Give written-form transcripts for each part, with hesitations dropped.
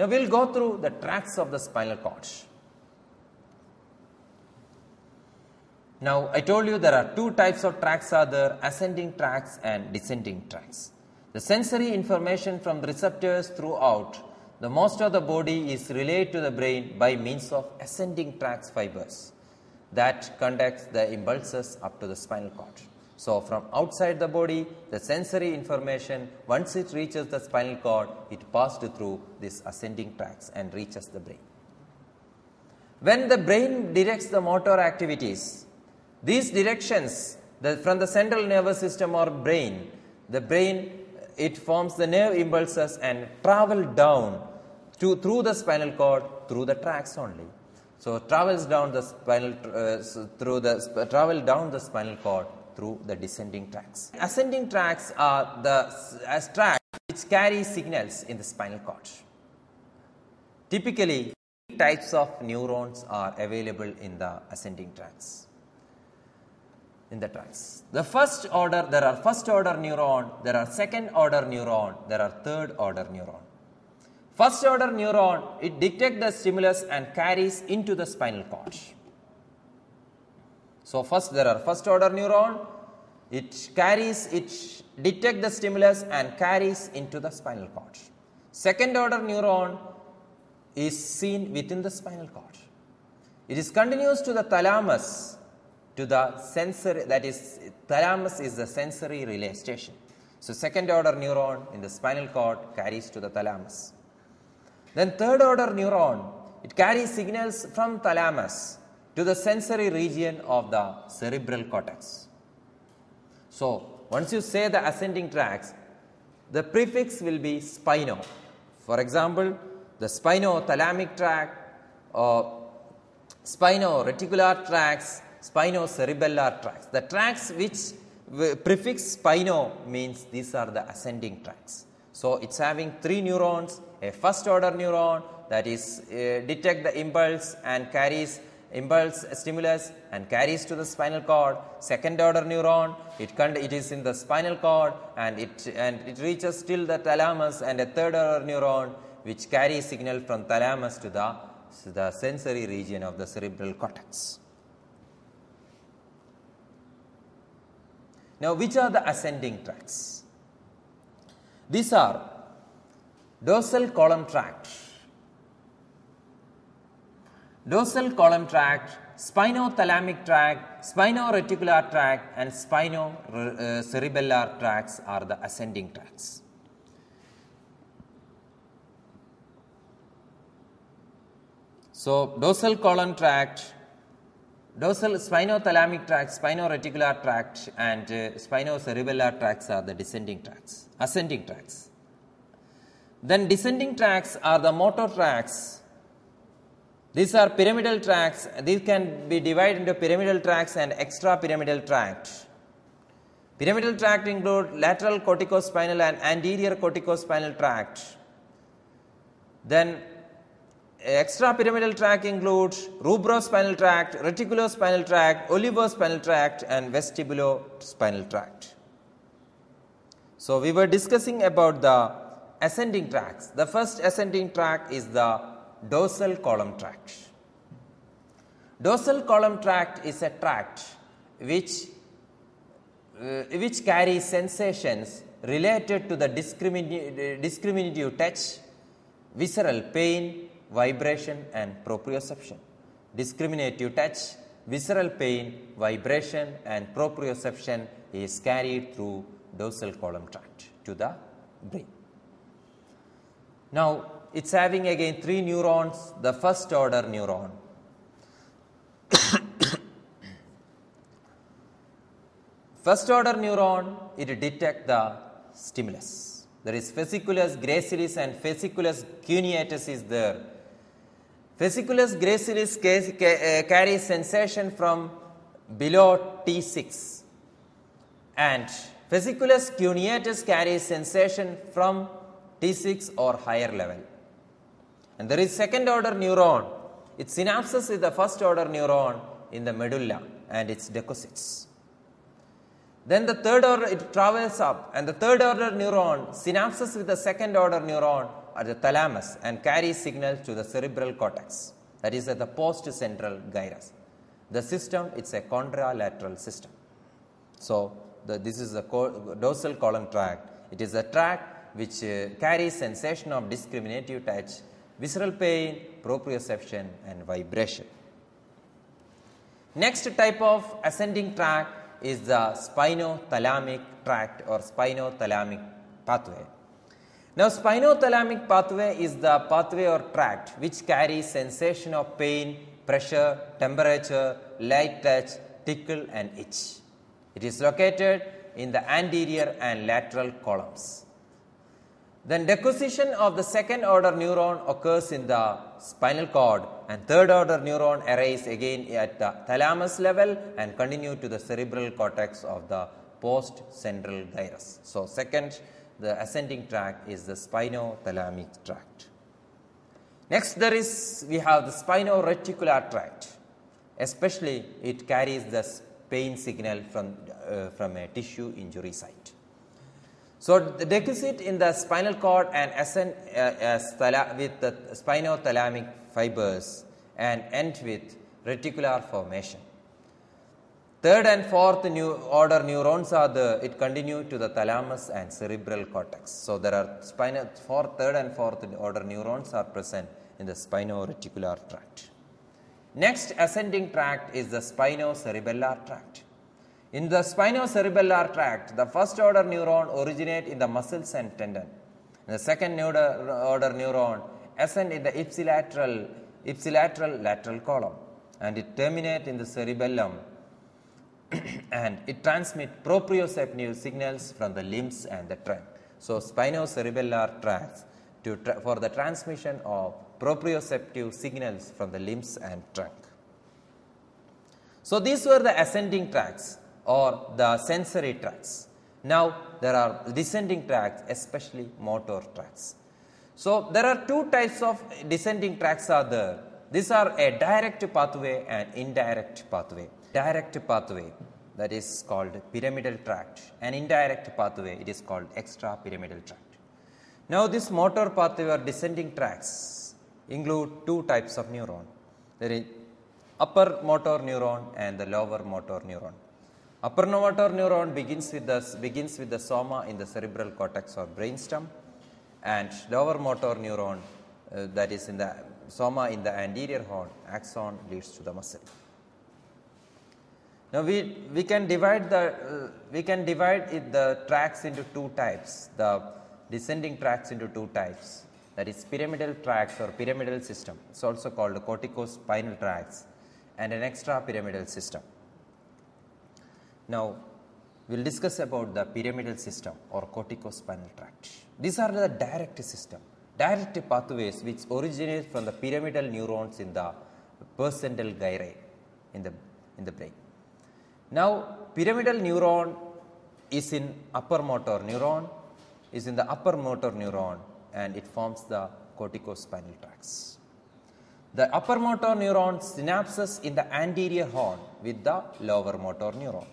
Now we will go through the tracts of the spinal cord. Now I told you there are two types of tracts are there, ascending tracts and descending tracts. The sensory information from the receptors throughout the most of the body is relayed to the brain by means of ascending tracts fibers that conducts the impulses up to the spinal cord. So from outside the body, the sensory information, once it reaches the spinal cord, it passed through these ascending tracts and reaches the brain. When the brain directs the motor activities, these directions from the central nervous system or brain, the brain, it forms the nerve impulses and travel down through the spinal cord through the tracts only. So travels down the spinal down the spinal cord through the descending tracts. Ascending tracts are the tracts which carry signals in the spinal cord. Typically, types of neurons are available in the ascending tracts. The first order, there are first order neuron, there are second order neuron, there are third order neuron. First order neuron, it detects the stimulus and carries into the spinal cord. So first there are first order neuron, it detects the stimulus and carries into the spinal cord. Second order neuron is seen within the spinal cord. It is continuous to the thalamus, to the sensory, that is, thalamus is the sensory relay station. So second order neuron in the spinal cord carries to the thalamus. Then third order neuron, it carries signals from thalamus to the sensory region of the cerebral cortex. So once you say the ascending tracts, the prefix will be spino. For example, the spinothalamic tract or spino-reticular tracts, spinocerebellar tracts. The tracts which prefix spino means these are the ascending tracts. So it's having three neurons, a first order neuron that is detect the impulse and carries impulse stimulus and carries to the spinal cord. Second order neuron, it is in the spinal cord and it reaches till the thalamus, and a third order neuron which carries signal from thalamus to the sensory region of the cerebral cortex. Now, which are the ascending tracts? These are dorsal column tract, spinothalamic tract, spinoreticular tract, and spinocerebellar tracts are the ascending tracts. So, dorsal column tract, dorsal spinothalamic tract, spinoreticular tract, and spinocerebellar tracts are the descending tracts, ascending tracts. Then descending tracts are the motor tracts. These are pyramidal tracts. These can be divided into pyramidal tracts and extrapyramidal tract. Pyramidal tract include lateral corticospinal and anterior corticospinal tract. Then extrapyramidal tract includes rubrospinal tract, reticulospinal tract, olivospinal tract, and vestibulospinal tract. So we were discussing about the ascending tracts. The first ascending tract is the dorsal column tract. Dorsal column tract is a tract which carries sensations related to the discriminative touch, visceral pain, vibration, and proprioception. Discriminative touch, visceral pain, vibration, and proprioception is carried through dorsal column tract to the brain. Now, it's having again three neurons. The first order neuron. First order neuron, it detects the stimulus. There is fasciculus gracilis and fasciculus cuneatus is there. Fasciculus gracilis carries sensation from below T6 and fasciculus cuneatus carries sensation from T6 or higher level. And there is second order neuron. It synapses with the first order neuron in the medulla and its deposits. Then the third order, it travels up, and the third order neuron synapses with the second order neuron at the thalamus and carries signals to the cerebral cortex, that is at the post-central gyrus. The system, it's a contralateral system. So, this is the dorsal column tract. It is a tract which carries sensation of discriminative touch, visceral pain, proprioception and vibration. Next type of ascending tract is the spinothalamic tract or spinothalamic pathway. Now, spinothalamic pathway is the pathway or tract which carries sensation of pain, pressure, temperature, light touch, tickle and itch. It is located in the anterior and lateral columns. Then deposition of the second order neuron occurs in the spinal cord and third order neuron arise again at the thalamus level and continue to the cerebral cortex of the post-central gyrus. So, second, the ascending tract is the spinothalamic tract. Next, we have the spinoreticular tract, especially it carries the pain signal from a tissue injury site. So, the deposit in the spinal cord and ascend with the spinothalamic fibers and end with reticular formation. Third and fourth order neurons are it continue to the thalamus and cerebral cortex. So, there are third and fourth order neurons are present in the spinoreticular tract. Next ascending tract is the spinocerebellar tract. In the spinocerebellar tract, the first order neuron originate in the muscles and tendon. The second order neuron ascend in the ipsilateral lateral column and it terminate in the cerebellum and it transmit proprioceptive signals from the limbs and the trunk. So, spinocerebellar tracts for the transmission of proprioceptive signals from the limbs and trunk. So, these were the ascending tracts or the sensory tracts. Now, there are descending tracts, especially motor tracts. So, there are two types of descending tracts are there. These are a direct pathway and indirect pathway. Direct pathway, that is called pyramidal tract, and indirect pathway, it is called extrapyramidal tract. Now, this motor pathway or descending tracts include two types of neuron. There is upper motor neuron and the lower motor neuron. Upper motor neuron begins with the soma in the cerebral cortex or brainstem, and lower motor neuron that is in the soma in the anterior horn axon leads to the muscle. Now, we can divide the tracts into two types, the descending tracts into two types, that is pyramidal tracts or pyramidal system. It's also called corticospinal tracts and an extrapyramidal system. Now, we will discuss about the pyramidal system or corticospinal tract. These are the direct pathways which originate from the pyramidal neurons in the percental gyri in the brain. Now, pyramidal neuron is in the upper motor neuron and it forms the corticospinal tracts. The upper motor neuron synapses in the anterior horn with the lower motor neuron.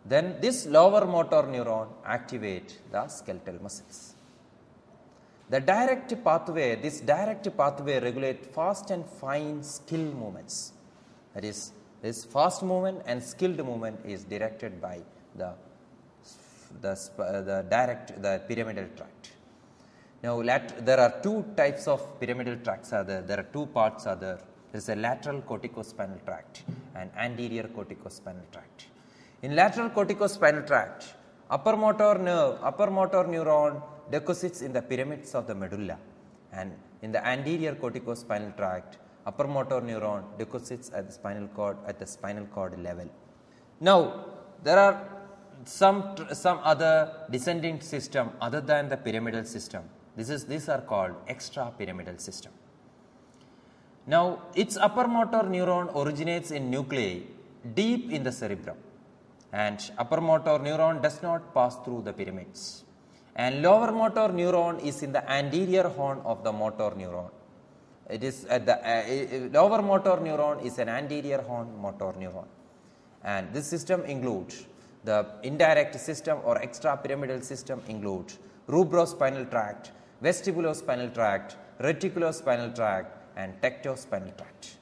Then this lower motor neuron activate the skeletal muscles. This direct pathway regulates fast and fine skill movements. That is, this fast movement and skilled movement is directed by the pyramidal tract. Now, there are two types of pyramidal tracts. There are two parts. There is a lateral corticospinal tract and anterior corticospinal tract. In lateral corticospinal tract, upper motor neuron deposits in the pyramids of the medulla, and in the anterior corticospinal tract, upper motor neuron deposits at the spinal cord level. Now, there are some other descending system other than the pyramidal system. These are called extrapyramidal system. Now, its upper motor neuron originates in nuclei deep in the cerebrum, and upper motor neuron does not pass through the pyramids, and lower motor neuron is in the anterior horn of the motor neuron. It is at the lower motor neuron is an anterior horn motor neuron, and this system includes the indirect system or extrapyramidal system includes rubrospinal tract, vestibulospinal tract, reticulospinal tract and tectospinal tract.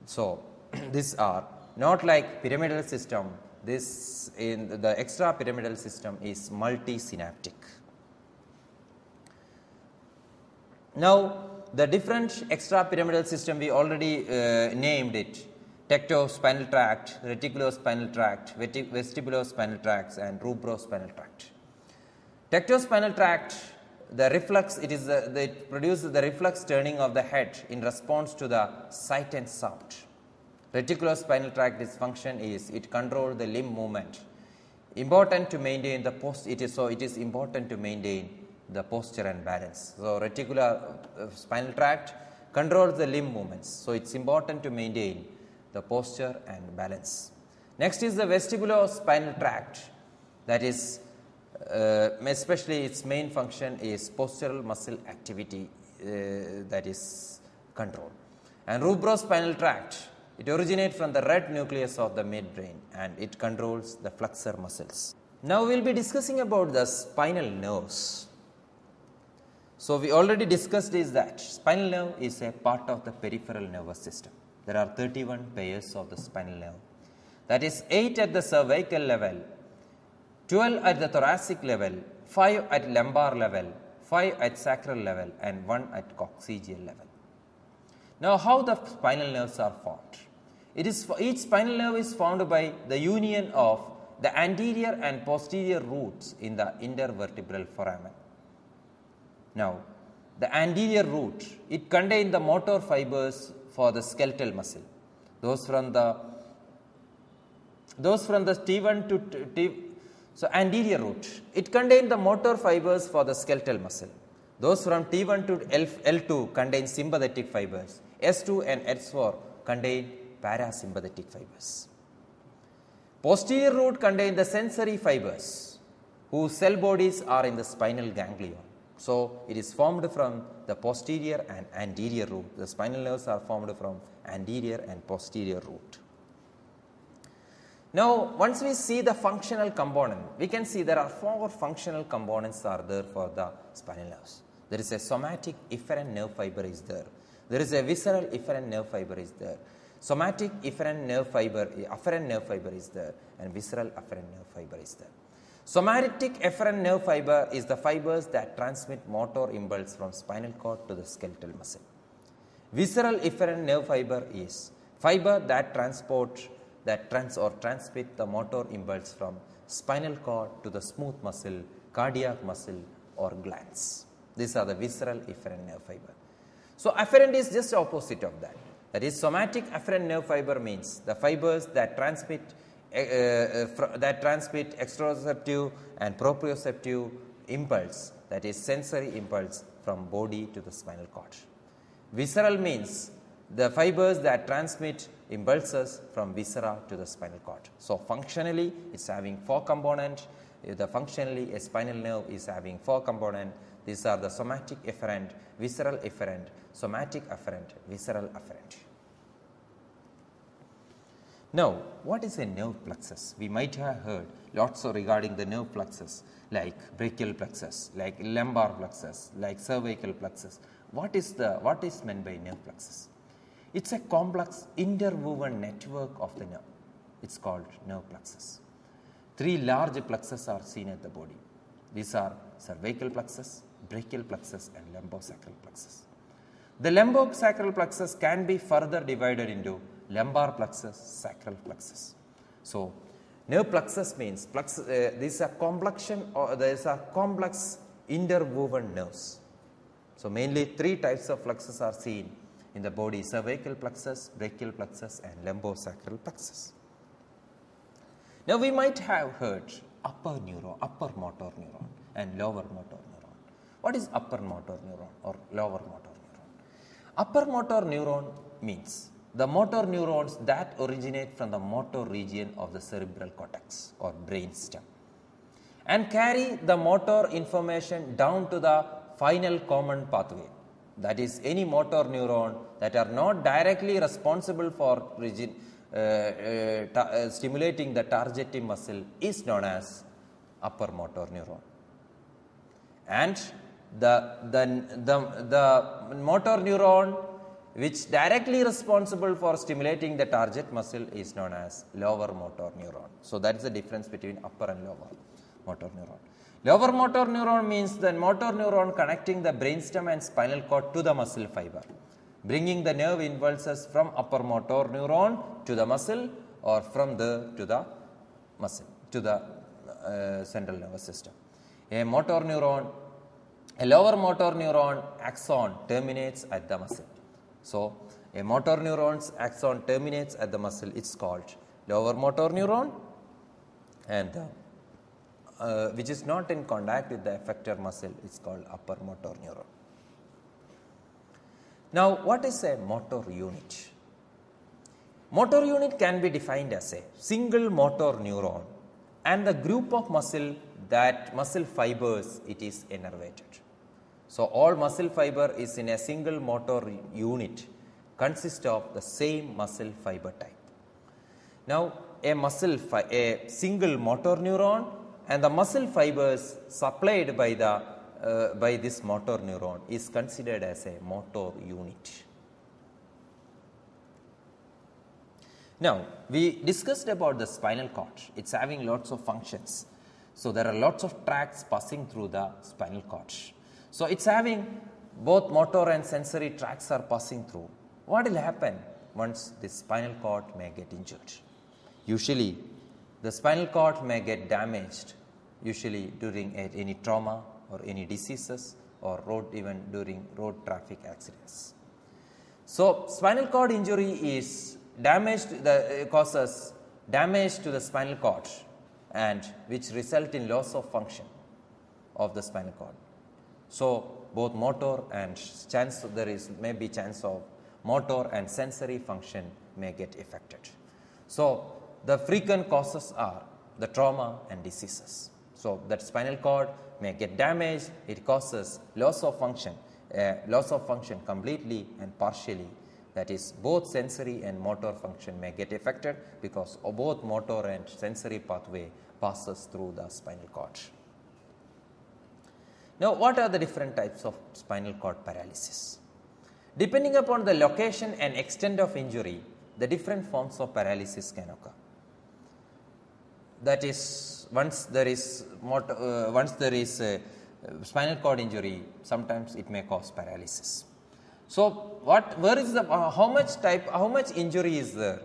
So, these are not like pyramidal system. This in the extrapyramidal system is multisynaptic. Now, the different extrapyramidal system we already named it: tectospinal tract, reticulospinal tract, vestibulospinal tracts and rubrospinal tract. Tectospinal tract, the reflex, it produces the reflex turning of the head in response to the sight and sound. Reticulospinal tract, its function is it controls the limb movement. Important to maintain the it is important to maintain the posture and balance. So, reticular spinal tract controls the limb movements. So, it's important to maintain the posture and balance. Next is the vestibulospinal tract, that is especially its main function is postural muscle activity, that is control. And rubrospinal tract, it originates from the red nucleus of the midbrain and it controls the flexor muscles. Now, we will be discussing about the spinal nerves. So, we already discussed is that spinal nerve is a part of the peripheral nervous system. There are 31 pairs of the spinal nerve, that is 8 at the cervical level, 12 at the thoracic level, 5 at lumbar level, 5 at sacral level and 1 at coccygeal level. Now, how the spinal nerves are formed? Each spinal nerve is formed by the union of the anterior and posterior roots in the intervertebral foramen. Now, the anterior root, it contains the motor fibers for the skeletal muscle. Those from the T1 to T. So, anterior root, it contains the motor fibers for the skeletal muscle. Those from T1 to L2 contain sympathetic fibers. S2 and S4 contain parasympathetic fibers. Posterior root contains the sensory fibers whose cell bodies are in the spinal ganglion. So, it is formed from the posterior and anterior root. The spinal nerves are formed from anterior and posterior root. Now, once we see the functional component, we can see there are 4 functional components are there for the spinal nerves. There is a somatic efferent nerve fiber is there. There is a visceral efferent nerve fiber is there. Somatic efferent nerve fiber is there and visceral afferent nerve fiber is there. Somatic efferent nerve fiber is the fibers that transmit motor impulse from spinal cord to the skeletal muscle. Visceral efferent nerve fiber is fiber that transmit the motor impulse from spinal cord to the smooth muscle, cardiac muscle or glands. These are the visceral efferent nerve fiber. So, afferent is just opposite of that. That is, somatic afferent nerve fiber means the fibers that transmit exteroceptive and proprioceptive impulse, that is sensory impulse from body to the spinal cord. Visceral means the fibers that transmit impulses from viscera to the spinal cord. So, functionally it is having 4 components. Functionally a spinal nerve is having 4 components. These are the somatic efferent, visceral efferent, somatic afferent, visceral afferent. Now, what is a nerve plexus? We might have heard lots regarding the nerve plexus, like brachial plexus, like lumbar plexus, like cervical plexus. What is meant by nerve plexus? It's a complex interwoven network of the nerve. It's called nerve plexus. 3 large plexus are seen at the body. These are cervical plexus, brachial plexus and lumbosacral plexus. The lumbosacral plexus can be further divided into lumbar plexus, sacral plexus. So, nerve plexus means these are complex interwoven nerves. So, mainly 3 types of plexus are seen in the body: cervical plexus, brachial plexus and lumbosacral plexus. Now, we might have heard upper motor neuron and lower motor neuron. What is upper motor neuron or lower motor neuron? Upper motor neuron means the motor neurons that originate from the motor region of the cerebral cortex or brain stem and carry the motor information down to the final common pathway. That is, any motor neuron that are not directly responsible for stimulating the targeting muscle is known as upper motor neuron. And the motor neuron which directly responsible for stimulating the target muscle is known as lower motor neuron. So that is the difference between upper and lower motor neuron. Lower motor neuron means the motor neuron connecting the brainstem and spinal cord to the muscle fiber, bringing the nerve impulses from upper motor neuron to the muscle or from there to the muscle, to the central nervous system. A lower motor neuron axon terminates at the muscle. So a motor neuron's axon terminates at the muscle. It's called lower motor neuron, and which is not in contact with the effector muscle. It's called upper motor neuron. Now, what is a motor unit? Motor unit can be defined as a single motor neuron and the group of muscle fibers it is innervated. So all muscle fiber is in a single motor unit consists of the same muscle fiber type. Now a single motor neuron and the muscle fibers supplied by this motor neuron is considered as a motor unit. Now we discussed about the spinal cord. It's having lots of functions. So there are lots of tracts passing through the spinal cord. So it's having both motor and sensory tracts are passing through. What will happen once the spinal cord may get injured? Usually the spinal cord may get damaged, usually during any trauma or any diseases or even during road traffic accidents. So spinal cord injury is causes damage to the spinal cord, and which result in loss of function of the spinal cord. So both motor and maybe chance of motor and sensory function may get affected. So the frequent causes are the trauma and diseases. So that spinal cord may get damaged, it causes loss of function completely and partially. That is, both sensory and motor function may get affected because both motor and sensory pathway passes through the spinal cord. Now, what are the different types of spinal cord paralysis? Depending upon the location and extent of injury, the different forms of paralysis can occur. That is, once there is a spinal cord injury, sometimes it may cause paralysis. So, how much injury is there?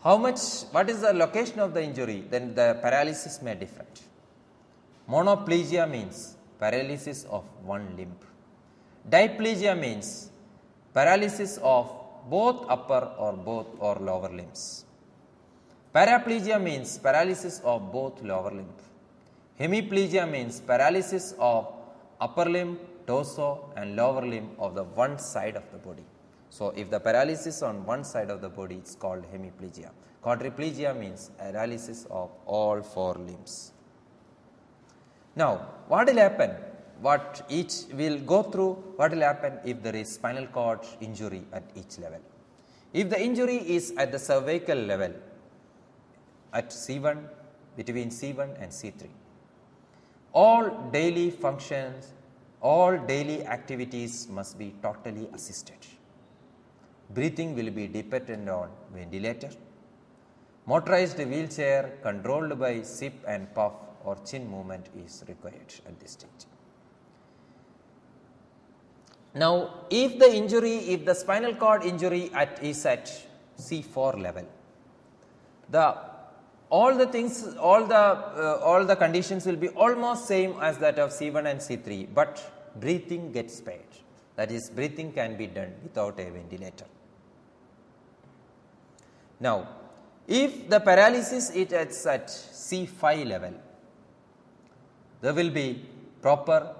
What is the location of the injury? Then the paralysis may differ. Monoplegia means paralysis of one limb. Diplegia means paralysis of both upper or lower limbs. Paraplegia means paralysis of both lower limb. Hemiplegia means paralysis of upper limb, torso and lower limb of the one side of the body. So if the paralysis on one side of the body, it's called hemiplegia. Quadriplegia means paralysis of all four limbs. Now, what will happen? What will happen if there is spinal cord injury at each level? If the injury is at the cervical level, at C1, between C1 and C3, all daily functions, all daily activities must be totally assisted. Breathing will be dependent on ventilator. Motorized wheelchair controlled by sip and puff or chin movement is required at this stage. Now, if the spinal cord injury is at C4 level, all the conditions will be almost same as that of C1 and C3, but breathing gets spared. That is, breathing can be done without a ventilator. Now, if the paralysis is at C5 level, there will be proper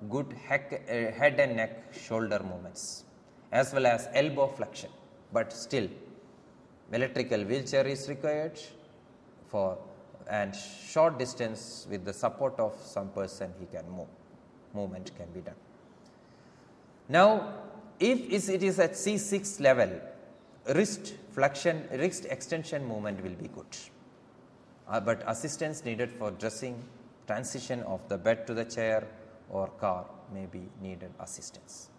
good head and neck shoulder movements as well as elbow flexion, but still electrical wheelchair is required and short distance with the support of some person he can move. Movement can be done. Now, if it is at C6 level, wrist extension movement will be good. But assistance needed for dressing, transition of the bed to the chair, or car may be needed assistance.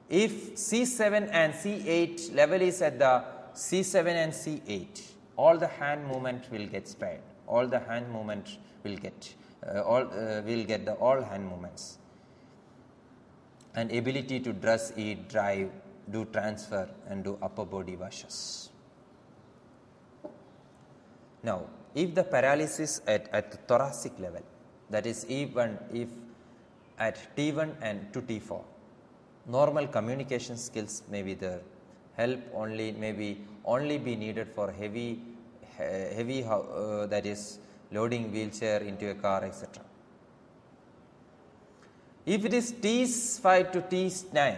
If C7 and C8 level is at the C7 and C8, all the hand movement will get spared. All the hand movement will get all hand movements and ability to dress, eat, drive, do transfer and do upper body washes. Now, if the paralysis at the thoracic level, that is even if at T1 and to T4, normal communication skills may be there, help only maybe only be needed for heavy that is loading wheelchair into a car, etc. If it is T5 to T9,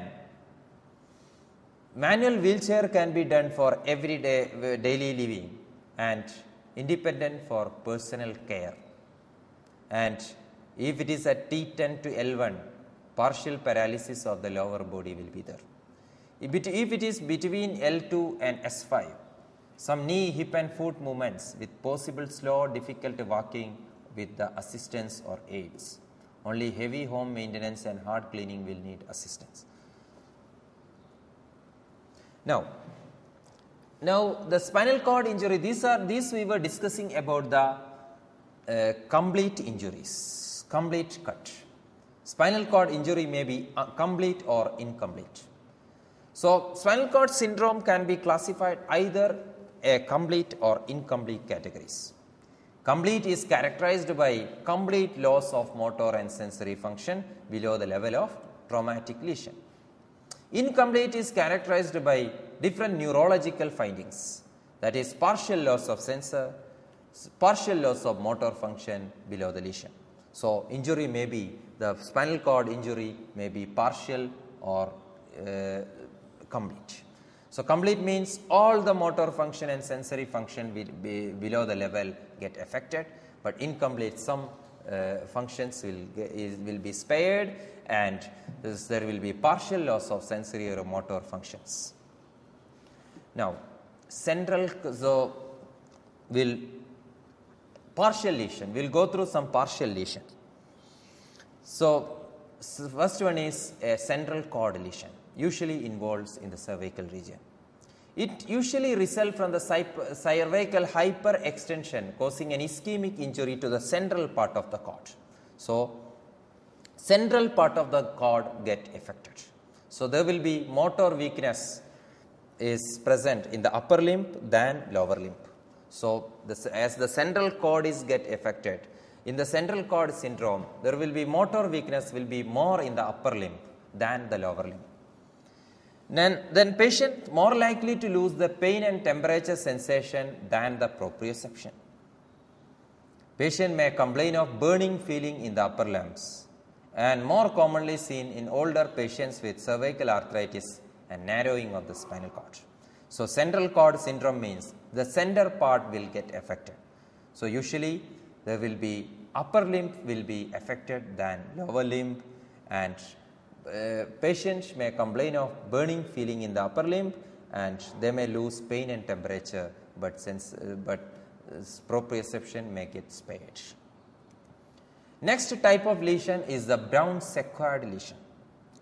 manual wheelchair can be done for everyday daily living and independent for personal care. And if it is at T10 to L1, partial paralysis of the lower body will be there. If it is between L2 and S5, some knee, hip and foot movements with possible slow, difficult walking with the assistance or aids. Only heavy home maintenance and hard cleaning will need assistance. Now the spinal cord injury, these we were discussing about the complete injuries, complete cut. Spinal cord injury may be complete or incomplete. So, spinal cord syndrome can be classified either a complete or incomplete categories. Complete is characterized by complete loss of motor and sensory function below the level of traumatic lesion. Incomplete is characterized by different neurological findings, that is partial loss of sensor, partial loss of motor function below the lesion. So, injury may be, the spinal cord injury may be partial or complete. So, complete means all the motor function and sensory function will be below the level get affected, but incomplete some functions will be spared and there will be partial loss of sensory or motor functions. Now, central will partial lesion, we will go through some partial lesion. So, first one is a central cord lesion, usually involves in the cervical region. It usually results from the cervical hyperextension causing an ischemic injury to the central part of the cord. So, central part of the cord get affected. So, there will be motor weakness is present in the upper limb than lower limb. So, as the central cord is get affected, in the central cord syndrome, there will be motor weakness will be more in the upper limb than the lower limb. Then patient more likely to lose the pain and temperature sensation than the proprioception. Patient may complain of burning feeling in the upper limbs and more commonly seen in older patients with cervical arthritis and narrowing of the spinal cord. So, central cord syndrome means the center part will get affected. So, usually there will be upper limb will be affected than lower limb, and patients may complain of burning feeling in the upper limb and they may lose pain and temperature, but proprioception may get spared. Next type of lesion is the Brown-Sequard lesion.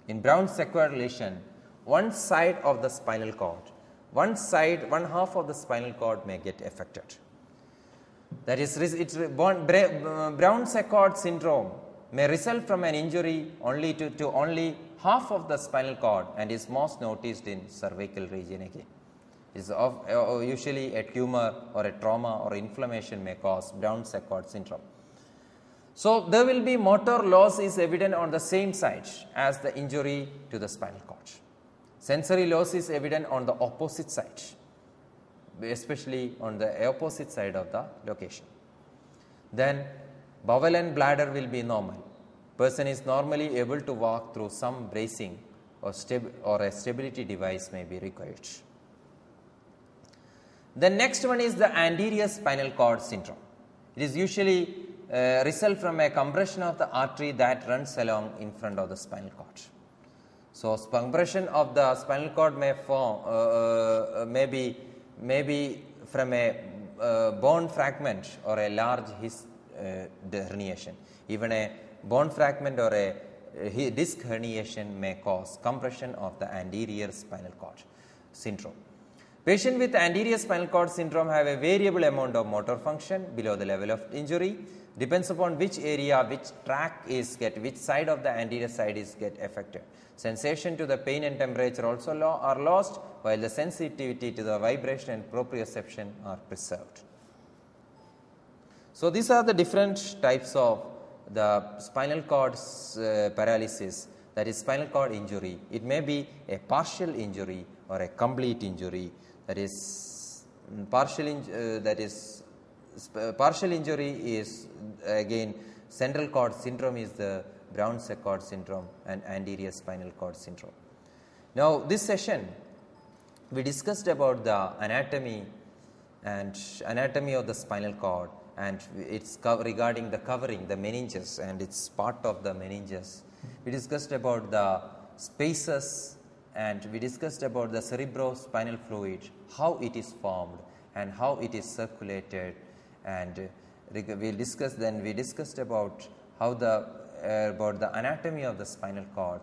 In Brown-Sequard lesion, one side of the spinal cord, one half of the spinal cord may get affected. That is, Brown-Sequard syndrome may result from an injury only to only half of the spinal cord and is most noticed in cervical region again. It is usually a tumor or a trauma or inflammation may cause Brown-Sequard syndrome. So, there will be motor loss is evident on the same side as the injury to the spinal cord. Sensory loss is evident on the opposite side, especially on the opposite side of the location. Then bowel and bladder will be normal. Person is normally able to walk through some bracing or a stability device may be required. The next one is the anterior spinal cord syndrome. It is usually result from a compression of the artery that runs along in front of the spinal cord. So, compression of the spinal cord may form maybe from a bone fragment or a large herniation. Even a bone fragment or a disc herniation may cause compression of the anterior spinal cord syndrome. Patient with anterior spinal cord syndrome have a variable amount of motor function below the level of injury, depends upon which area, which track is which side of the anterior side is get affected. Sensation to the pain and temperature also are lost, while the sensitivity to the vibration and proprioception are preserved. So these are the different types of the spinal cord paralysis, that is spinal cord injury. It may be a partial injury or a complete injury. That is partial injury is again central cord syndrome is the Brown-Séquard syndrome and anterior spinal cord syndrome. Now this session we discussed about the anatomy of the spinal cord, and it's regarding the covering, the meninges, and it's part of the meninges. We discussed about the spaces, and we discussed about the cerebrospinal fluid, how it is formed and how it is circulated, and we discussed about how about the anatomy of the spinal cord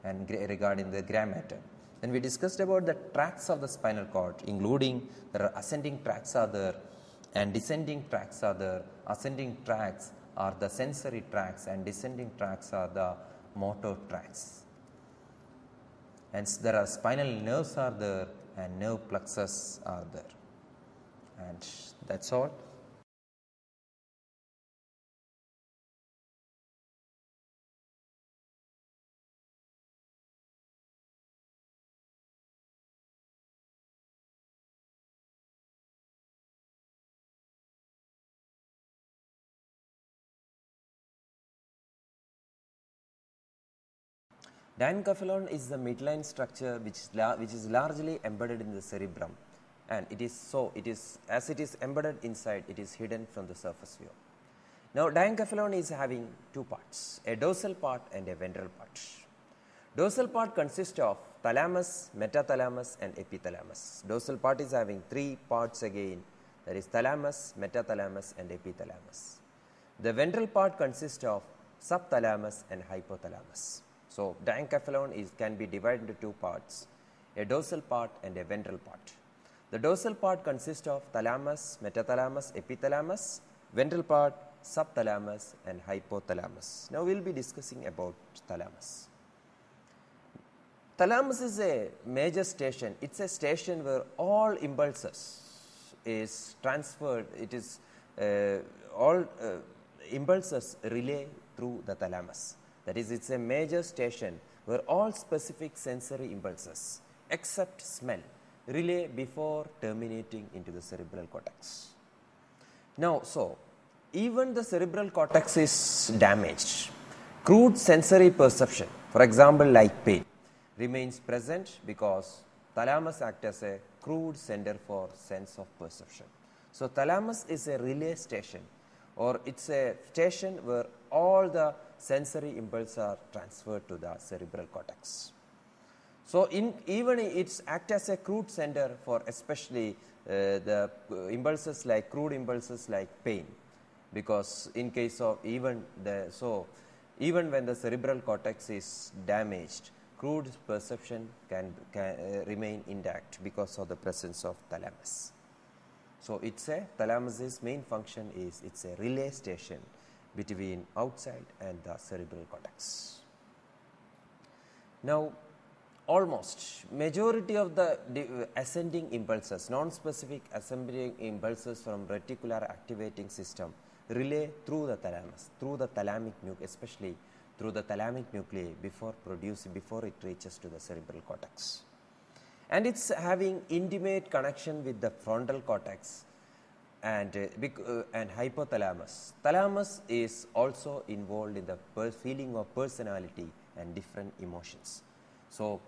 and regarding the gray matter. Then we discussed about the tracts of the spinal cord, including there are ascending tracts are there and descending tracts are there. Ascending tracts are the sensory tracts and descending tracts are the motor tracts. And there are spinal nerves are there and nerve plexus are there. And that's all. Diencephalon is the midline structure which is largely embedded in the cerebrum, and as it is embedded inside, it is hidden from the surface view. Now diencephalon is having two parts, a dorsal part and a ventral part. Dorsal part consists of thalamus, metathalamus and epithalamus. Dorsal part is having three parts again, that is thalamus, metathalamus and epithalamus. The ventral part consists of subthalamus and hypothalamus. So diencephalon can be divided into two parts, a dorsal part and a ventral part. The dorsal part consists of thalamus, metathalamus, epithalamus, ventral part, subthalamus and hypothalamus. Now we will be discussing about thalamus. Thalamus is a major station. It's a station where all impulses is transferred. It is all impulses relay through the thalamus. That is, it's a major station where all specific sensory impulses except smell relay before terminating into the cerebral cortex. Now, so even the cerebral cortex is damaged, crude sensory perception, for example like pain, remains present because thalamus acts as a crude center for sense of perception. So thalamus is a relay station, or it's a station where all the sensory impulses are transferred to the cerebral cortex. So even it acts as a crude center for especially the impulses like crude impulses like pain, because in case of even when the cerebral cortex is damaged, crude perception can remain intact because of the presence of thalamus. So thalamus's main function is it's a relay station between outside and the cerebral cortex. Now almost majority of the ascending impulses, non-specific ascending impulses from reticular activating system relay through the thalamus, through the thalamic nucleus, especially through the thalamic nuclei before it reaches to the cerebral cortex. And it's having intimate connection with the frontal cortex and hypothalamus. Thalamus is also involved in the feeling of personality and different emotions. So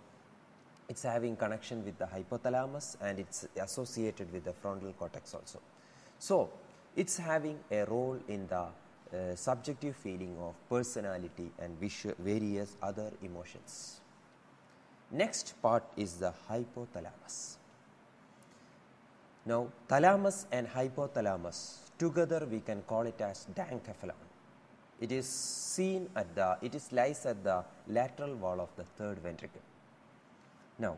it's having connection with the hypothalamus and it's associated with the frontal cortex also. So it's having a role in the subjective feeling of personality and various other emotions. Next part is the hypothalamus. Now thalamus and hypothalamus together we can call it as diencephalon. it is seen at the, it is lies at the lateral wall of the third ventricle. Now,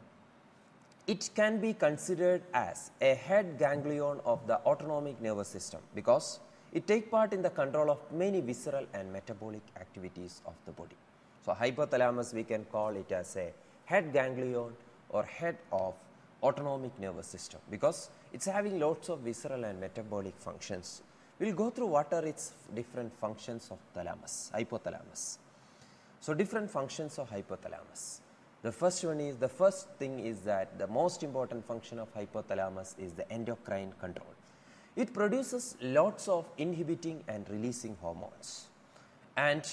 it can be considered as a head ganglion of the autonomic nervous system because it takes part in the control of many visceral and metabolic activities of the body. So, hypothalamus we can call it as a head ganglion or head of autonomic nervous system because it is having lots of visceral and metabolic functions. We will go through what are its different functions of thalamus, hypothalamus. So, different functions of hypothalamus. The first thing is that the most important function of hypothalamus is the endocrine control. It produces lots of inhibiting and releasing hormones, and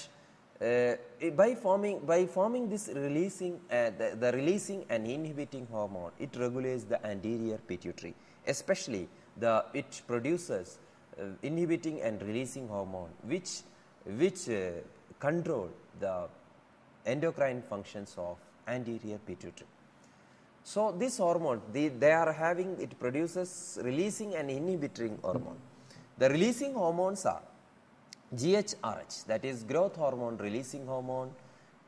by forming this releasing the releasing and inhibiting hormone, it regulates the anterior pituitary, especially it produces inhibiting and releasing hormone which control the endocrine functions of anterior pituitary. So, this hormone they are having, it produces releasing and inhibiting hormone. The releasing hormones are GHRH, that is growth hormone releasing hormone,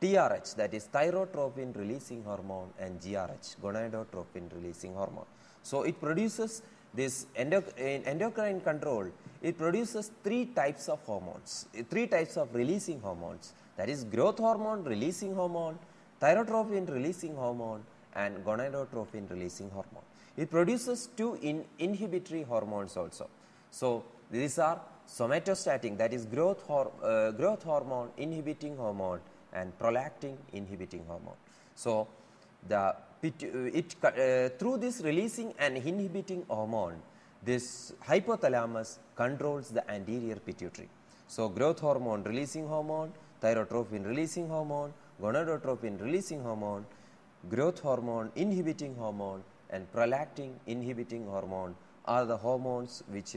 TRH, that is thyrotropin releasing hormone, and GRH, gonadotropin releasing hormone. So, it produces this endocrine control, it produces three types of hormones, three types of releasing hormones, that is growth hormone releasing hormone, thyrotropin releasing hormone, and gonadotropin releasing hormone. It produces two inhibitory hormones also. So, these are somatostatin, that is growth hormone inhibiting hormone, and prolactin inhibiting hormone. So, through this releasing and inhibiting hormone, this hypothalamus controls the anterior pituitary. So, growth hormone releasing hormone, thyrotropin releasing hormone, gonadotropin releasing hormone, growth hormone inhibiting hormone, and prolactin inhibiting hormone are the hormones which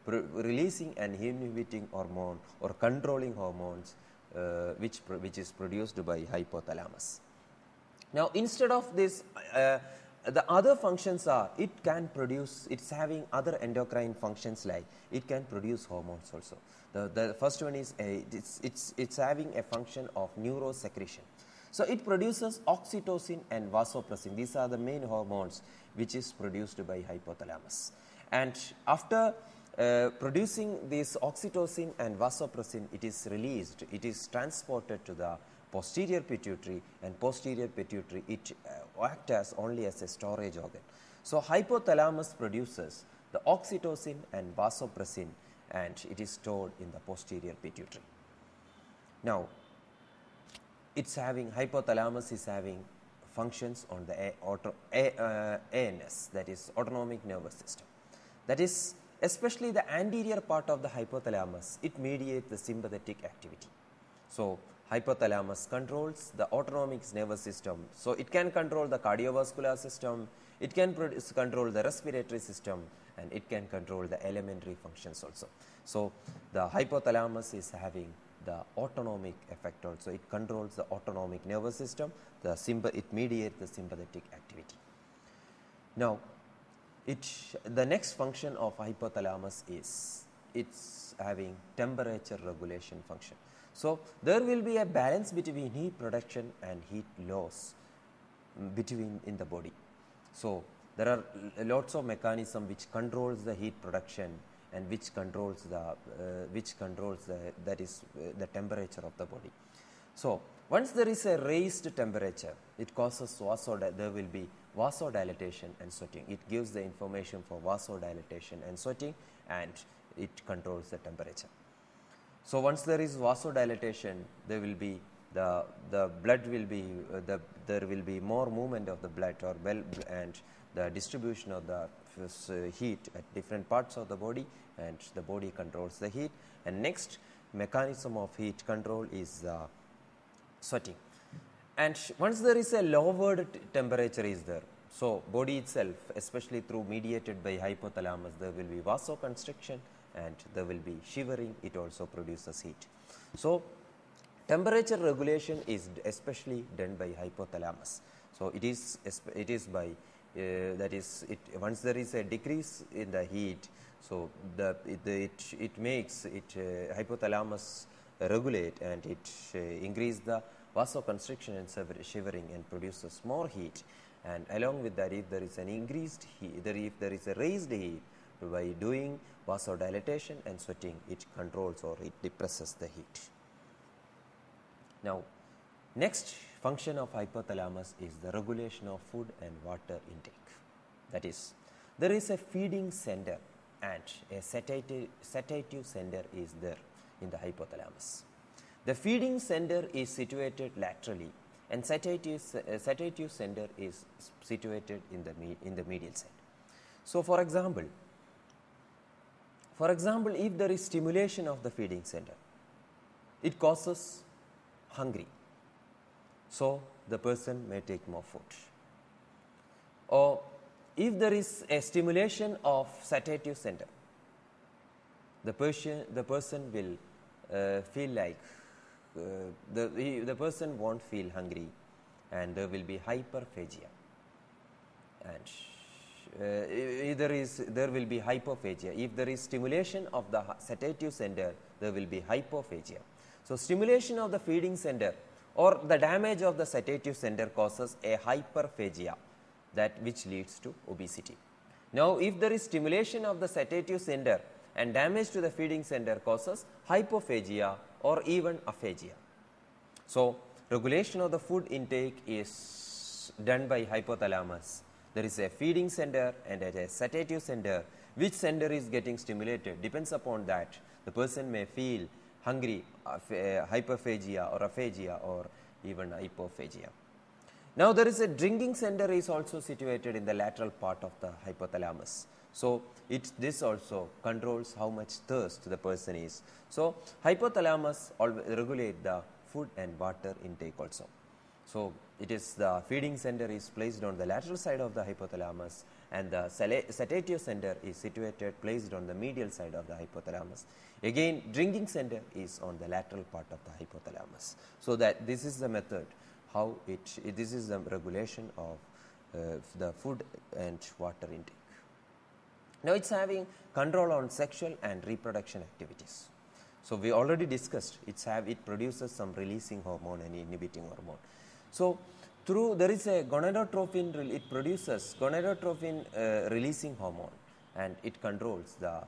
releasing and inhibiting hormone or controlling hormones which is produced by hypothalamus. Now, instead of this, the other functions are, it can produce, it is having other endocrine functions like it can produce hormones also. The first one is it's having a function of neurosecretion. So, it produces oxytocin and vasopressin. These are the main hormones which is produced by hypothalamus. And after producing this oxytocin and vasopressin, it is released, it is transported to the posterior pituitary, and posterior pituitary it acts as only as a storage organ. So, hypothalamus produces the oxytocin and vasopressin, and it is stored in the posterior pituitary. Now, it's having, hypothalamus is having functions on the ANS, that is autonomic nervous system. That is especially the anterior part of the hypothalamus, it mediates the sympathetic activity. So, hypothalamus controls the autonomic nervous system. So, it can control the cardiovascular system, it can control the respiratory system, and it can control the elementary functions also. So, the hypothalamus is having the autonomic effect also. It controls the autonomic nervous system, it mediates the sympathetic activity. Now, the next function of hypothalamus is it's having temperature regulation function. So, there will be a balance between heat production and heat loss in the body. So, there are lots of mechanisms which controls the heat production and which controls the temperature of the body. So, once there is a raised temperature, it causes there will be vasodilatation and sweating. It gives the information for vasodilatation and sweating, and it controls the temperature. So, once there is vasodilatation, there will be the blood will be there will be more movement of the blood and the distribution of the heat at different parts of the body, and the body controls the heat. And next mechanism of heat control is sweating. And once there is a lowered temperature is there, so body itself, especially through mediated by hypothalamus, there will be vasoconstriction and there will be shivering. It also produces heat. So, temperature regulation is especially done by hypothalamus. So, it is by that is once there is a decrease in the heat, so it makes it hypothalamus regulate, and it increase the vasoconstriction and shivering and produces more heat. And along with that, if there is an increased heat, if there is a raised heat, by doing vasodilatation and sweating, it controls or it depresses the heat. Now, next function of hypothalamus is the regulation of food and water intake. That is, there is a feeding center and a satiative center is there in the hypothalamus. The feeding center is situated laterally, and satiative center is situated in the medial side. So, for example, if there is stimulation of the feeding center, it causes hungry. So, the person may take more food. Or if there is a stimulation of satiative center, the person will feel like the person won't feel hungry, and there will be hyperphagia. And there will be hypophagia. If there is stimulation of the satiative center, there will be hypophagia. So, stimulation of the feeding center or the damage of the satiative center causes a hyperphagia, that which leads to obesity. Now, if there is stimulation of the satiative center and damage to the feeding center causes hypophagia or even aphasia. So, regulation of the food intake is done by hypothalamus. There is a feeding center and a satiative center. Which center is getting stimulated depends upon that. The person may feel hungry, hyperphagia or aphasia or even hypophagia. Now, there is a drinking center is also situated in the lateral part of the hypothalamus. So, this also controls how much thirst the person is. So, hypothalamus regulate the food and water intake also. So, it is the feeding center is placed on the lateral side of the hypothalamus, and the satiative center is situated placed on the medial side of the hypothalamus. Again, drinking center is on the lateral part of the hypothalamus. So, that this is the method how this is the regulation of the food and water intake. Now, it is having control on sexual and reproduction activities. So, we already discussed it produces some releasing hormone and inhibiting hormone. So, there is a gonadotropin, it produces gonadotropin releasing hormone, and it controls the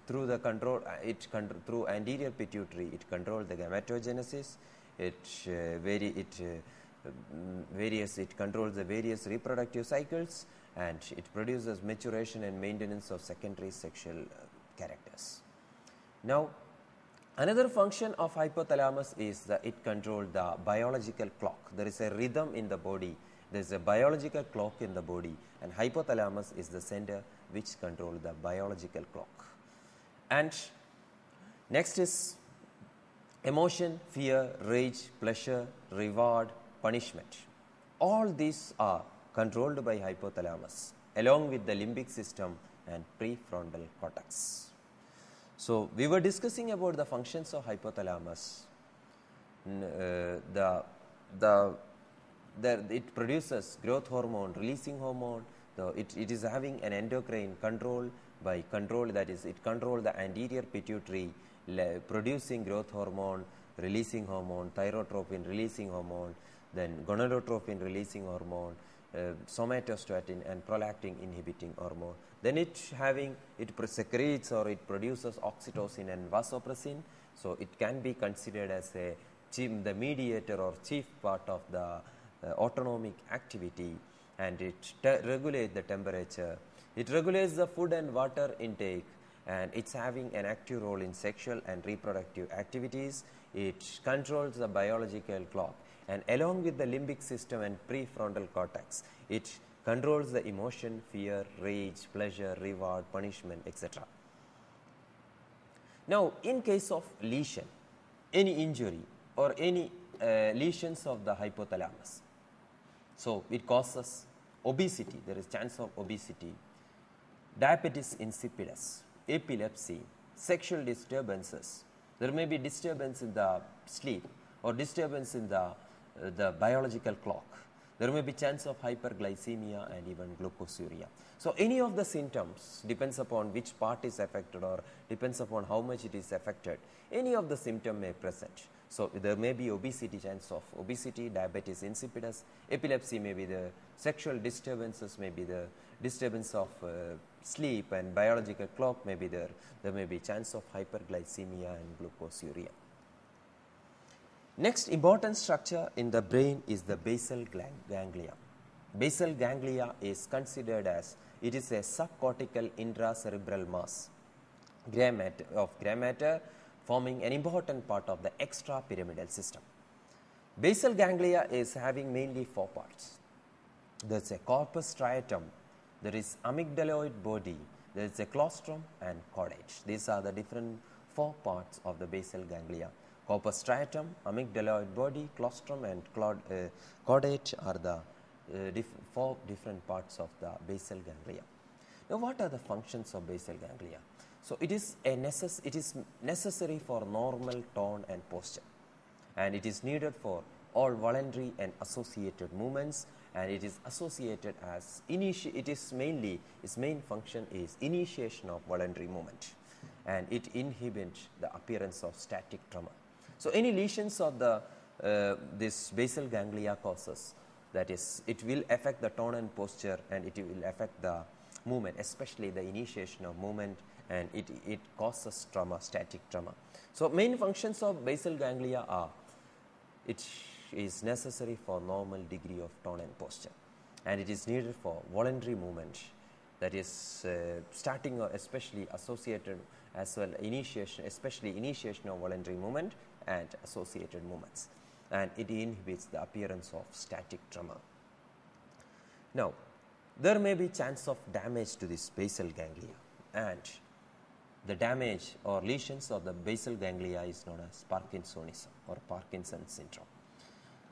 through anterior pituitary, it controls the gametogenesis, it controls the various reproductive cycles, and it produces maturation and maintenance of secondary sexual characters. Now, another function of hypothalamus is that it controls the biological clock. There is a rhythm in the body, there is a biological clock in the body, and hypothalamus is the center which controls the biological clock. And next is emotion, fear, rage, pleasure, reward, punishment. All these are controlled by hypothalamus along with the limbic system and prefrontal cortex. So, we were discussing about the functions of hypothalamus. It produces growth hormone, releasing hormone. It is having an endocrine control that is, it controls the anterior pituitary, producing growth hormone, releasing hormone, thyrotropin releasing hormone, then gonadotropin releasing hormone, somatostatin and prolactin inhibiting hormone. Then it secretes or it produces oxytocin and vasopressin. So, it can be considered as the mediator or chief part of the autonomic activity, and it regulates the temperature. It regulates the food and water intake, and it is having an active role in sexual and reproductive activities. It controls the biological clock, and along with the limbic system and prefrontal cortex, it controls the emotion, fear, rage, pleasure, reward, punishment, etc. Now, in case of lesion, any injury or any lesions of the hypothalamus, so it causes obesity, there is chance of obesity, diabetes insipidus, epilepsy, sexual disturbances. There may be disturbance in the sleep or disturbance in the biological clock. There may be chance of hyperglycemia and even glucosuria. So any of the symptoms depends upon which part is affected or depends upon how much it is affected. Any of the symptom may present. So there may be obesity, chance of obesity, diabetes insipidus, epilepsy may be the sexual disturbances, may be the disturbance of sleep and biological clock may be there. There may be chance of hyperglycemia and glucosuria. Next important structure in the brain is the basal ganglia. Basal ganglia is considered as it is a subcortical intracerebral mass of gray matter forming an important part of the extrapyramidal system. Basal ganglia is having mainly 4 parts. There is a corpus striatum, there is amygdaloid body, there is a claustrum and caudate. These are the different 4 parts of the basal ganglia. Corpus striatum, amygdaloid body, claustrum and caudate are the 4 different parts of the basal ganglia. Now, what are the functions of basal ganglia? So, it is necessary for normal tone and posture, and it is needed for all voluntary and associated movements, and it is associated as its main function is initiation of voluntary movement, and it inhibits the appearance of static tremor. So, any lesions of the this basal ganglia causes, that is, it will affect the tone and posture, and it will affect the movement, especially the initiation of movement, and it causes tremor, static tremor. So, main functions of basal ganglia are it is necessary for normal degree of tone and posture, and it is needed for voluntary movement, that is starting or especially associated as well initiation, especially initiation of voluntary movement and associated movements, and it inhibits the appearance of static tremor. Now, there may be chance of damage to this basal ganglia, and the damage or lesions of the basal ganglia is known as Parkinsonism or Parkinson's syndrome.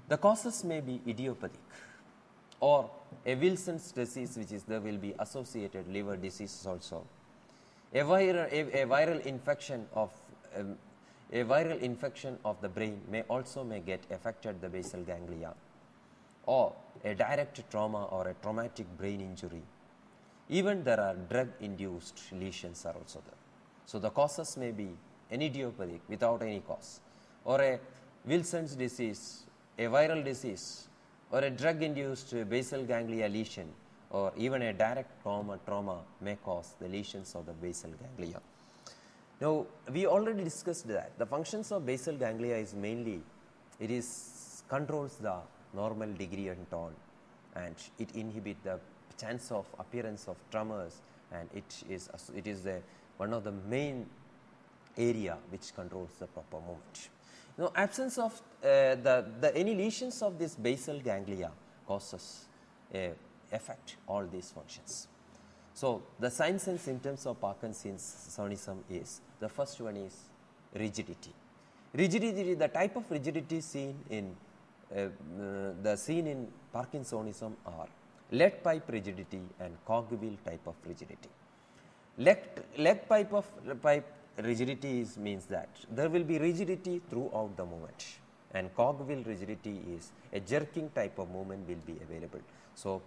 The causes may be idiopathic or a Wilson's disease, which is there will be associated liver diseases also. A viral infection of the brain may get affected the basal ganglia, or a direct trauma or a traumatic brain injury. Even there are drug induced lesions are also there. So, the causes may be an idiopathic without any cause, or a Wilson's disease, a viral disease, or a drug induced basal ganglia lesion, or even a direct trauma may cause the lesions of the basal ganglia. Now, we already discussed that the functions of basal ganglia is mainly it controls the normal degree and tone, and it inhibits the chance of appearance of tremors, and it is one of the main area which controls the proper movement. Now, absence of any lesions of this basal ganglia causes affect all these functions. So, the signs and symptoms of Parkinsonism is, the first one is rigidity. Rigidity, the type of rigidity seen in Parkinsonism are lead pipe rigidity and cogwheel type of rigidity. Leg pipe rigidity means that there will be rigidity throughout the movement, and cogwheel rigidity is a jerking type of movement will be available. So,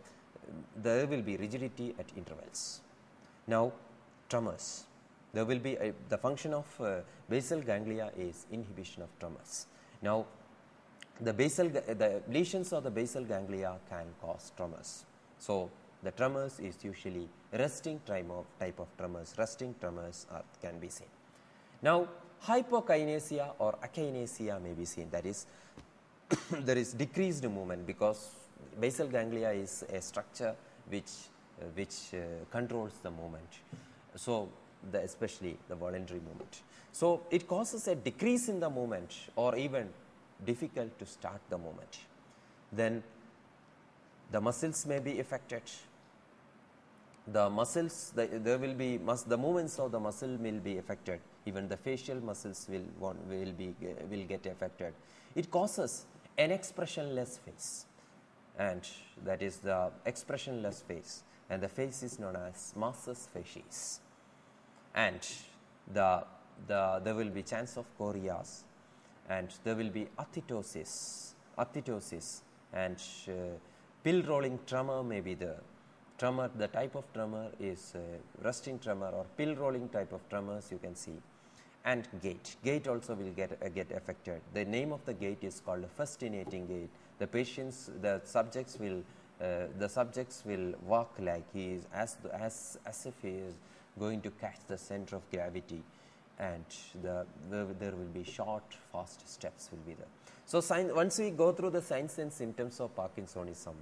there will be rigidity at intervals. Now, tremors. There will be the function of basal ganglia is inhibition of tremors. Now, the lesions of the basal ganglia can cause tremors. So, the tremors is usually resting type of tremors. Resting tremors can be seen. Now, hypokinesia or akinesia may be seen. That is, there is decreased movement, because basal ganglia is a structure which controls the movement. So, especially the voluntary movement. So, it causes a decrease in the movement or even difficult to start the movement. Then the muscles may be affected. The muscles, there will be the movements of the muscle will be affected. Even the facial muscles will get affected. It causes an expressionless face, and that is the expressionless face, and the face is known as masses facies. And there will be chance of chorias, and there will be athetosis, and Pill rolling tremor may be the tremor. The type of tremor is resting tremor or pill rolling type of tremors you can see. And gait also will get affected. The name of the gait is called a fastinating gait. The subjects will walk like he is as if he is going to catch the center of gravity, and there will be short fast steps will be there. So once we go through the signs and symptoms of Parkinsonism,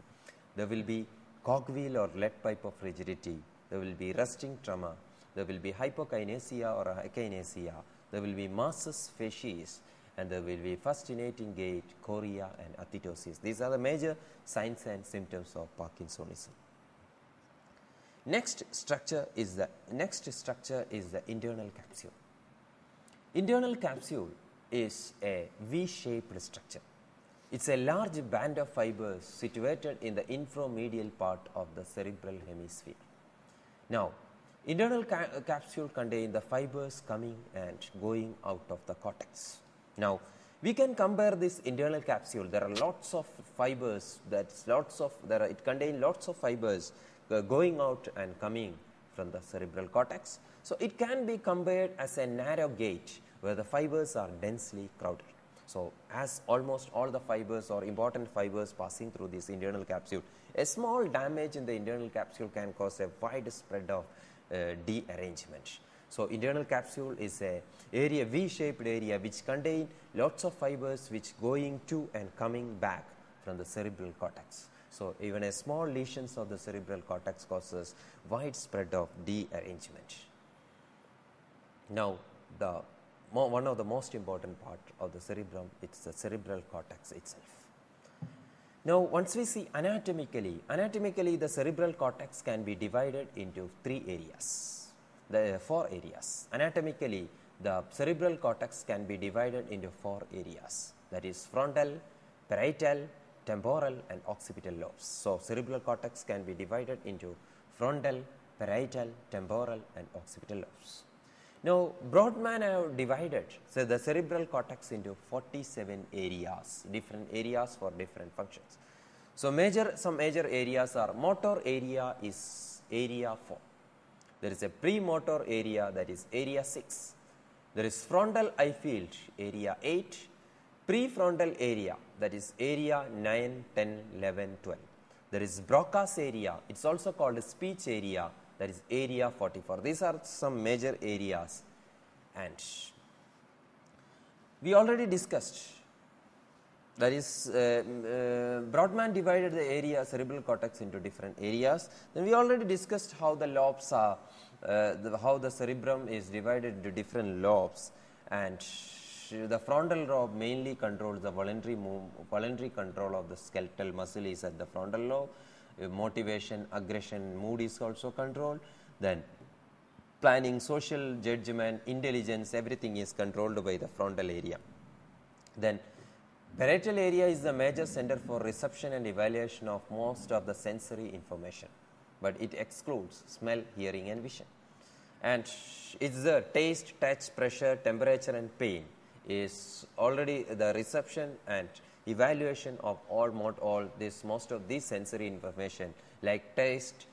there will be cogwheel or lead pipe of rigidity, there will be resting tremor, there will be hypokinesia or akinesia, there will be masses facies, and there will be fastinating gait, chorea and athetosis. These are the major signs and symptoms of Parkinsonism. Next structure is the internal capsule. Internal capsule is a V-shaped structure. It's a large band of fibers situated in the inframedial part of the cerebral hemisphere. Now, internal capsule contains the fibers coming and going out of the cortex. Now, we can compare this internal capsule. There are lots of fibers. It contains lots of fibers going out and coming from the cerebral cortex. So, it can be compared as a narrow gate where the fibers are densely crowded. So, as almost all the fibers or important fibers passing through this internal capsule, a small damage in the internal capsule can cause a wide spread of dearrangement. So, internal capsule is a V-shaped area which contain lots of fibers which going to and coming back from the cerebral cortex. So, even a small lesions of the cerebral cortex causes wide spread of dearrangement. Now, one of the most important part of the cerebrum, it's the cerebral cortex itself. Now, once we see anatomically the cerebral cortex can be divided into 4 areas. Anatomically, the cerebral cortex can be divided into 4 areas, that is frontal, parietal, temporal and occipital lobes. So, cerebral cortex can be divided into frontal, parietal, temporal and occipital lobes. Now, Brodmann have divided the cerebral cortex into 47 areas, different areas for different functions. So, some major areas are motor area is area 4. There is a premotor area, that is area 6. There is frontal eye field, area 8. Prefrontal area, that is area 9, 10, 11, 12. There is Broca's area, it is also called speech area, that is area 44. These are some major areas, and we already discussed, that is Brodmann divided the area cerebral cortex into different areas. Then we already discussed how the lobes are, how the cerebrum is divided into different lobes, and the frontal lobe mainly controls the voluntary control of the skeletal muscle is at the frontal lobe. Motivation, aggression, mood is also controlled. Then planning, social judgment, intelligence, everything is controlled by the frontal area. Then parietal area is the major center for reception and evaluation of most of the sensory information, but it excludes smell, hearing and vision. And it's the taste, touch, pressure, temperature and pain is already the reception and evaluation of most of these sensory information like taste,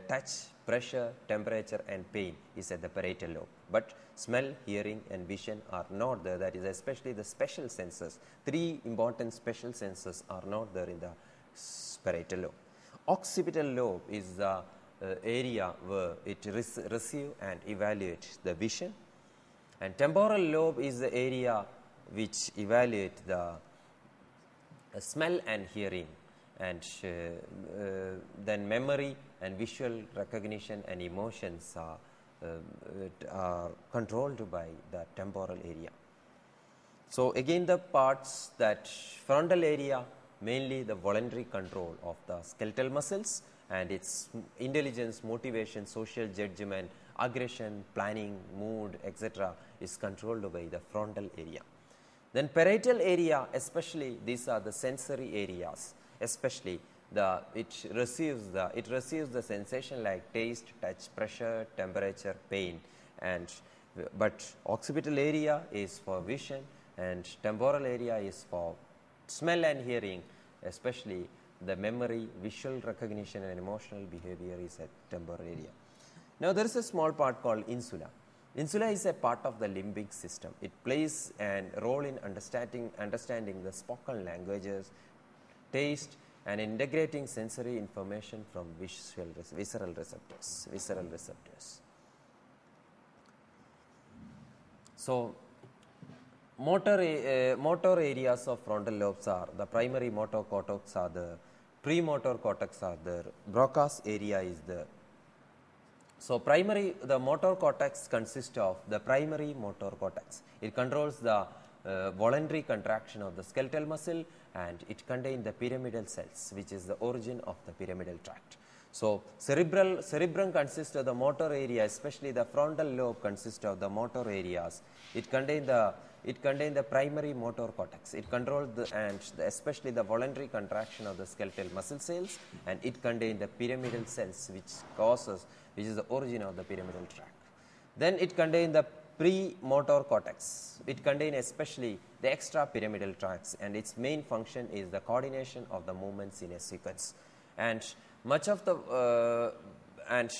touch, pressure, temperature and pain is at the parietal lobe. But smell, hearing and vision are not there. That is especially the special senses. 3 important special senses are not there in the parietal lobe. Occipital lobe is the area where it receive and evaluate the vision, and temporal lobe is the area which evaluate the smell and hearing, and then memory and visual recognition and emotions are controlled by the temporal area. So, again the parts that frontal area mainly the voluntary control of the skeletal muscles and its intelligence, motivation, social judgment, aggression, planning, mood, etc. is controlled by the frontal area. Then parietal area, especially these are the sensory areas, especially it receives the sensation like taste, touch, pressure, temperature, pain, but occipital area is for vision and temporal area is for smell and hearing, especially the memory, visual recognition and emotional behavior is at temporal area. Now, there is a small part called insula. Insula is a part of the limbic system. It plays a role in understanding the spoken languages, taste and integrating sensory information from visceral receptors. So, motor areas of frontal lobes are the primary motor cortex are there, premotor cortex are there, Broca's area is there. So, the motor cortex consists of the primary motor cortex. It controls the voluntary contraction of the skeletal muscle, and it contains the pyramidal cells, which is the origin of the pyramidal tract. So, cerebrum consists of the motor area, especially the frontal lobe consists of the motor areas. It contains the primary motor cortex. It controls especially the voluntary contraction of the skeletal muscle cells, and it contains the pyramidal cells, which is the origin of the pyramidal tract. Then it contains the premotor cortex. It contains especially the extrapyramidal tracts, and its main function is the coordination of the movements in a sequence. And much of the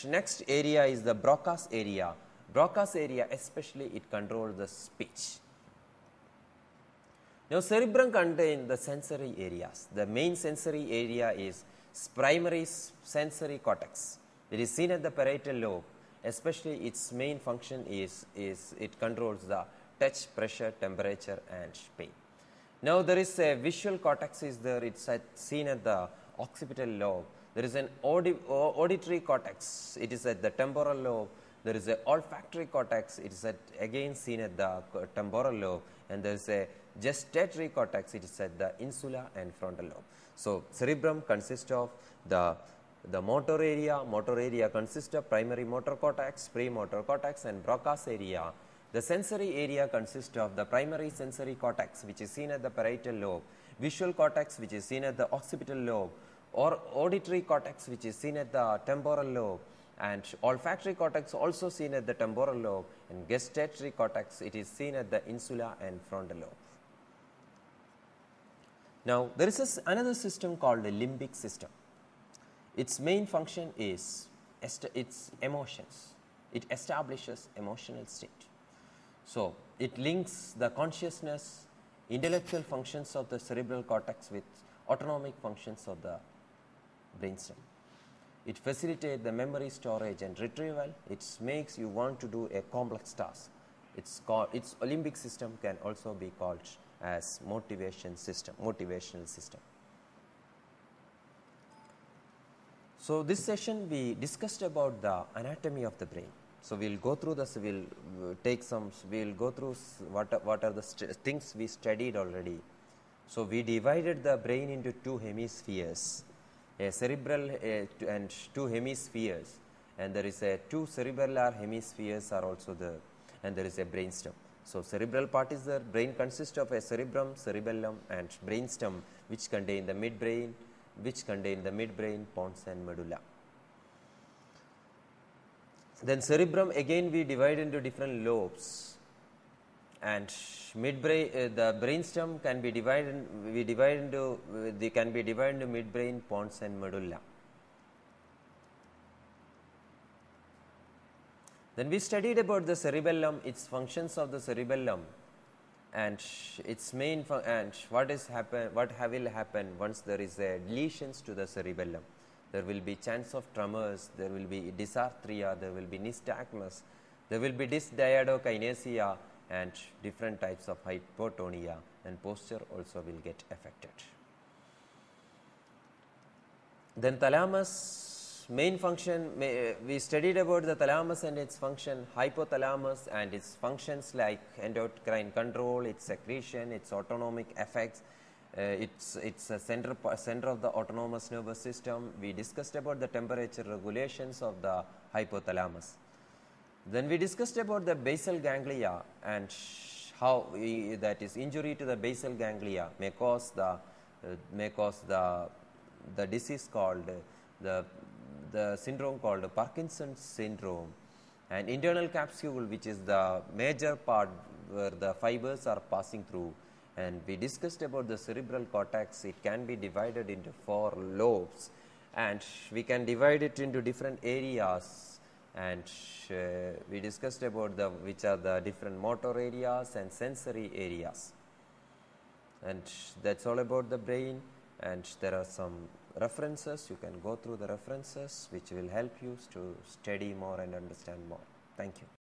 next area is the Broca's area. Broca's area especially it controls the speech. Now, cerebrum contains the sensory areas. The main sensory area is primary sensory cortex. It is seen at the parietal lobe. Especially its main function is it controls the touch, pressure, temperature and pain. Now, there is a visual cortex is there. It's seen at the occipital lobe. There is an auditory cortex. It is at the temporal lobe. There is a olfactory cortex. It is again seen at the temporal lobe, and there is a gustatory cortex. It is at the insula and frontal lobe. So, cerebrum consists of the motor area. Motor area consists of primary motor cortex, premotor cortex and Broca's area. The sensory area consists of the primary sensory cortex, which is seen at the parietal lobe, visual cortex, which is seen at the occipital lobe, or auditory cortex, which is seen at the temporal lobe, and olfactory cortex also seen at the temporal lobe, and gustatory cortex it is seen at the insula and frontal lobe. Now, there is another system called the limbic system. Its main function is its emotions. It establishes emotional state. So, it links the consciousness, intellectual functions of the cerebral cortex with autonomic functions of the brainstem. It facilitates the memory storage and retrieval. It makes you want to do a complex task. Its limbic system can also be called as motivational system. So, this session we discussed about the anatomy of the brain. So, we will go through this, we will go through what are the things we studied already. So, we divided the brain into two hemispheres, a cerebral and two hemispheres, and there is two cerebellar hemispheres are also there, and there is a brainstem. So, cerebral part is there. Brain consists of a cerebrum, cerebellum and brainstem, which contain the midbrain, pons and medulla. Then cerebrum again we divide into different lobes, and midbrain the brainstem can be divided into midbrain, pons and medulla. Then we studied about the cerebellum, its functions of the cerebellum, and its main and what will happen once there is a lesions to the cerebellum. There will be chance of tremors, there will be dysarthria, there will be nystagmus, there will be dysdiadokinesia and different types of hypotonia, and posture also will get affected. Then thalamus, main function, we studied about the thalamus and its function, hypothalamus and its functions like endocrine control, its secretion, its autonomic effects. It's a center of the autonomous nervous system. We discussed about the temperature regulations of the hypothalamus. Then we discussed about the basal ganglia and how that is injury to the basal ganglia may cause the disease called the syndrome called Parkinson's syndrome, and internal capsule, which is the major part where the fibers are passing through, and we discussed about the cerebral cortex. It can be divided into 4 lobes, and we can divide it into different areas, and we discussed about which are the different motor areas and sensory areas, and that's all about the brain. And there are some references, you can go through the references which will help you to study more and understand more. Thank you.